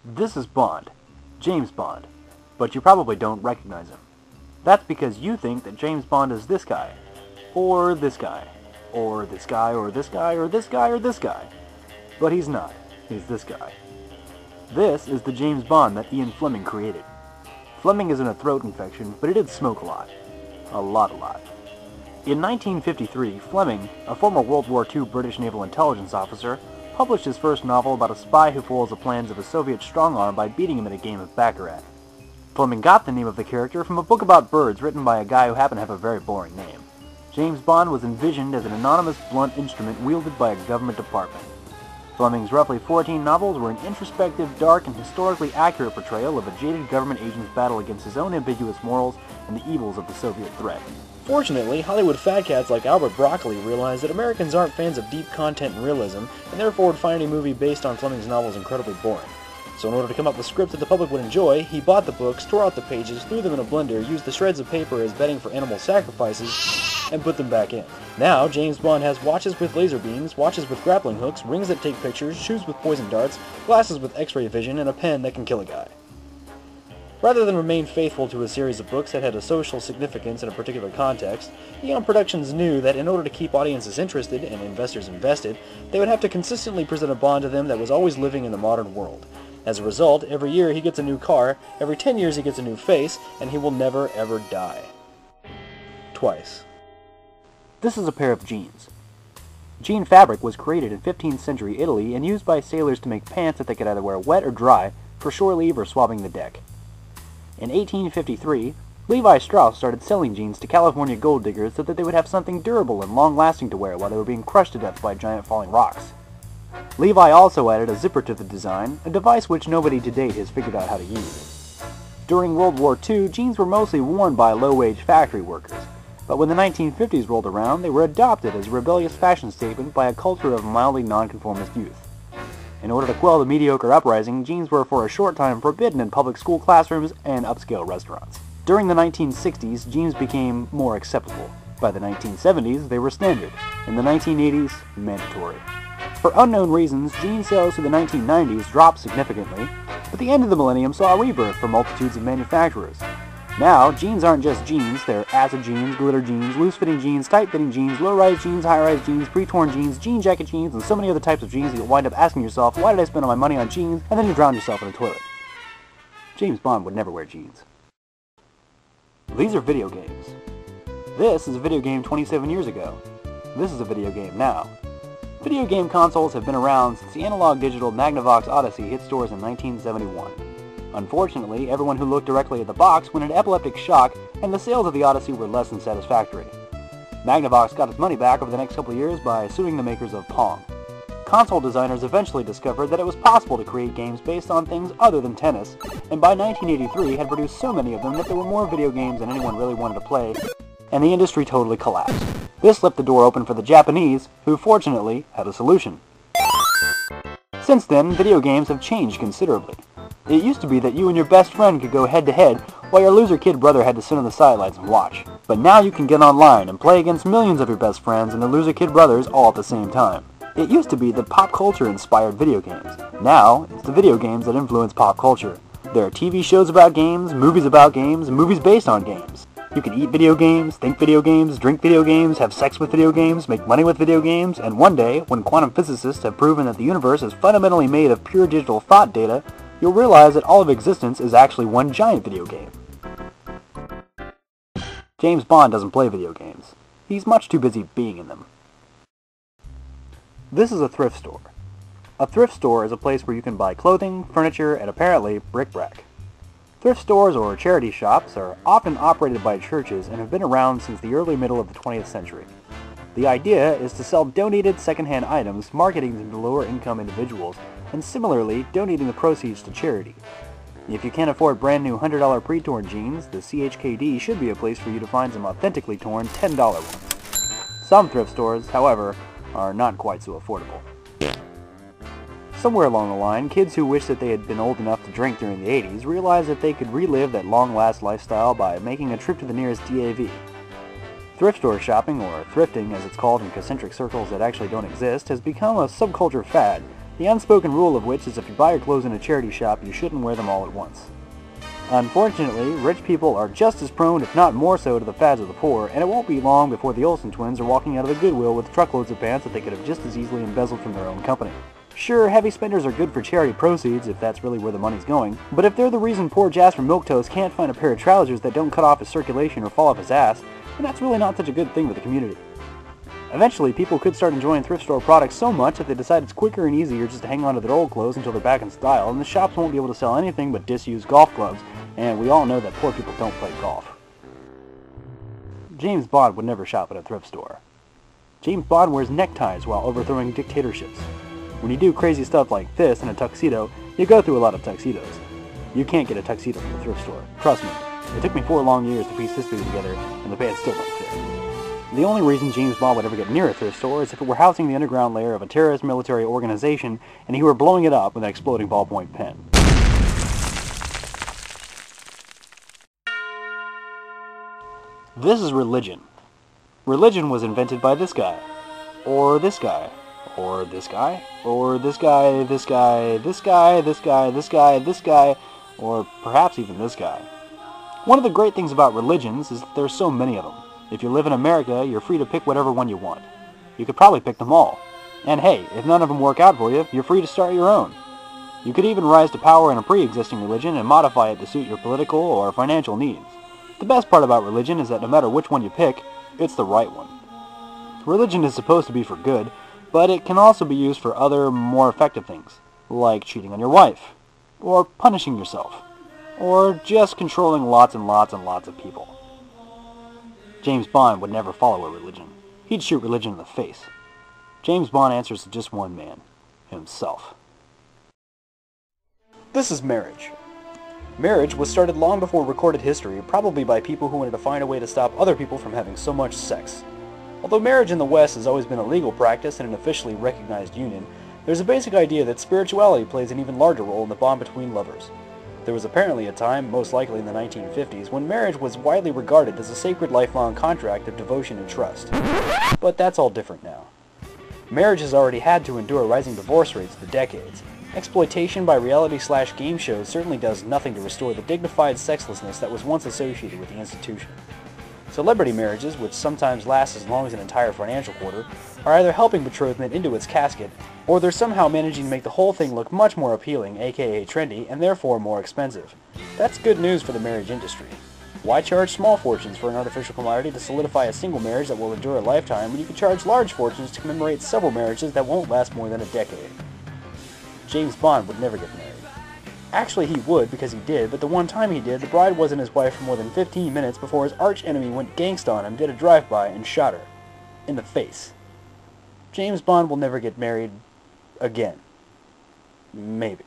This is Bond, James Bond, but you probably don't recognize him. That's because you think that James Bond is this guy, or this guy, or this guy, or this guy, or this guy, or this guy. But he's not. He's this guy. This is the James Bond that Ian Fleming created. Fleming isn't a throat infection, but he did smoke a lot. A lot. In 1953, Fleming, a former World War II British naval intelligence officer, published his first novel about a spy who foils the plans of a Soviet strong-arm by beating him in a game of Baccarat. Fleming got the name of the character from a book about birds written by a guy who happened to have a very boring name. James Bond was envisioned as an anonymous blunt instrument wielded by a government department. Fleming's roughly 14 novels were an introspective, dark, and historically accurate portrayal of a jaded government agent's battle against his own ambiguous morals and the evils of the Soviet threat. Fortunately, Hollywood fat cats like Albert Broccoli realized that Americans aren't fans of deep content and realism, and therefore would find any movie based on Fleming's novels incredibly boring. So in order to come up with scripts that the public would enjoy, he bought the books, tore out the pages, threw them in a blender, used the shreds of paper as bedding for animal sacrifices, and put them back in. Now, James Bond has watches with laser beams, watches with grappling hooks, rings that take pictures, shoes with poison darts, glasses with x-ray vision, and a pen that can kill a guy. Rather than remain faithful to a series of books that had a social significance in a particular context, Eon Productions knew that in order to keep audiences interested and investors invested, they would have to consistently present a Bond to them that was always living in the modern world. As a result, every year he gets a new car, every 10 years he gets a new face, and he will never ever die. Twice. This is a pair of jeans. Jean fabric was created in 15th century Italy and used by sailors to make pants that they could either wear wet or dry for shore leave or swabbing the deck. In 1853, Levi Strauss started selling jeans to California gold diggers so that they would have something durable and long-lasting to wear while they were being crushed to death by giant falling rocks. Levi also added a zipper to the design, a device which nobody to date has figured out how to use. During World War II, jeans were mostly worn by low-wage factory workers, but when the 1950s rolled around, they were adopted as a rebellious fashion statement by a culture of mildly nonconformist youth. In order to quell the mediocre uprising, jeans were for a short time forbidden in public school classrooms and upscale restaurants. During the 1960s, jeans became more acceptable. By the 1970s, they were standard. In the 1980s, mandatory. For unknown reasons, jean sales through the 1990s dropped significantly, but the end of the millennium saw a rebirth for multitudes of manufacturers. Now, jeans aren't just jeans, they're acid jeans, glitter jeans, loose-fitting jeans, tight-fitting jeans, low-rise jeans, high-rise jeans, pre-torn jeans, jean jacket jeans, and so many other types of jeans that you'll wind up asking yourself, why did I spend all my money on jeans, and then you drown yourself in a toilet. James Bond would never wear jeans. These are video games. This is a video game 27 years ago. This is a video game now. Video game consoles have been around since the analog-digital Magnavox Odyssey hit stores in 1971. Unfortunately, everyone who looked directly at the box went in epileptic shock, and the sales of the Odyssey were less than satisfactory. Magnavox got its money back over the next couple of years by suing the makers of Pong. Console designers eventually discovered that it was possible to create games based on things other than tennis, and by 1983 had produced so many of them that there were more video games than anyone really wanted to play, and the industry totally collapsed. This left the door open for the Japanese, who fortunately had a solution. Since then, video games have changed considerably. It used to be that you and your best friend could go head-to-head, while your loser kid brother had to sit on the sidelines and watch. But now you can get online and play against millions of your best friends and their loser kid brothers all at the same time. It used to be that pop culture inspired video games. Now, it's the video games that influence pop culture. There are TV shows about games, movies based on games. You can eat video games, think video games, drink video games, have sex with video games, make money with video games, and one day, when quantum physicists have proven that the universe is fundamentally made of pure digital thought data, you'll realize that all of existence is actually one giant video game. James Bond doesn't play video games. He's much too busy being in them. This is a thrift store. A thrift store is a place where you can buy clothing, furniture, and apparently bric-a-brac. Thrift stores or charity shops are often operated by churches and have been around since the early middle of the 20th century. The idea is to sell donated secondhand items, marketing them to lower-income individuals, and similarly, donating the proceeds to charity. If you can't afford brand new $100 pre-torn jeans, the CHKD should be a place for you to find some authentically torn $10 ones. Some thrift stores, however, are not quite so affordable. Somewhere along the line, kids who wished that they had been old enough to drink during the 80s realized that they could relive that long-last lifestyle by making a trip to the nearest DAV. Thrift store shopping, or thrifting as it's called in concentric circles that actually don't exist, has become a subculture fad, The unspoken rule of which is if you buy your clothes in a charity shop, you shouldn't wear them all at once. Unfortunately, rich people are just as prone, if not more so, to the fads of the poor, and it won't be long before the Olsen twins are walking out of the Goodwill with truckloads of pants that they could have just as easily embezzled from their own company. Sure, heavy spenders are good for charity proceeds, if that's really where the money's going, but if they're the reason poor Jasper Milquetoast can't find a pair of trousers that don't cut off his circulation or fall off his ass, then that's really not such a good thing for the community. Eventually, people could start enjoying thrift store products so much that they decide it's quicker and easier just to hang on to their old clothes until they're back in style, and the shops won't be able to sell anything but disused golf clubs, and we all know that poor people don't play golf. James Bond would never shop at a thrift store. James Bond wears neckties while overthrowing dictatorships. When you do crazy stuff like this in a tuxedo, you go through a lot of tuxedos. You can't get a tuxedo from a thrift store. Trust me. It took me 4 long years to piece this thing together, and the pants still don't fit. The only reason James Bond would ever get near a thrift store is if it were housing the underground lair of a terrorist military organization and he were blowing it up with an exploding ballpoint pen. This is religion. Religion was invented by this guy, or this guy, or this guy, or this guy, this guy, this guy, this guy, this guy, this guy, or perhaps even this guy. One of the great things about religions is that there's so many of them. If you live in America, you're free to pick whatever one you want. You could probably pick them all. And hey, if none of them work out for you, you're free to start your own. You could even rise to power in a pre-existing religion and modify it to suit your political or financial needs. The best part about religion is that no matter which one you pick, it's the right one. Religion is supposed to be for good, but it can also be used for other, more effective things, like cheating on your wife, or punishing yourself, or just controlling lots and lots and lots of people. James Bond would never follow a religion. He'd shoot religion in the face. James Bond answers to just one man, himself. This is marriage. Marriage was started long before recorded history, probably by people who wanted to find a way to stop other people from having so much sex. Although marriage in the West has always been a legal practice and an officially recognized union, there's a basic idea that spirituality plays an even larger role in the bond between lovers. There was apparently a time, most likely in the 1950s, when marriage was widely regarded as a sacred lifelong contract of devotion and trust. But that's all different now. Marriage has already had to endure rising divorce rates for decades. Exploitation by reality/game shows certainly does nothing to restore the dignified sexlessness that was once associated with the institution. Celebrity marriages, which sometimes last as long as an entire financial quarter, are either helping betrothment into its casket, or they're somehow managing to make the whole thing look much more appealing, aka trendy, and therefore more expensive. That's good news for the marriage industry. Why charge small fortunes for an artificial commodity to solidify a single marriage that will endure a lifetime when you can charge large fortunes to commemorate several marriages that won't last more than a decade? James Bond would never get married. Actually, he would, because he did, but the one time he did, the bride wasn't his wife for more than 15 minutes before his arch-enemy went gangsta on him, did a drive-by, and shot her. In the face. James Bond will never get married again. Maybe.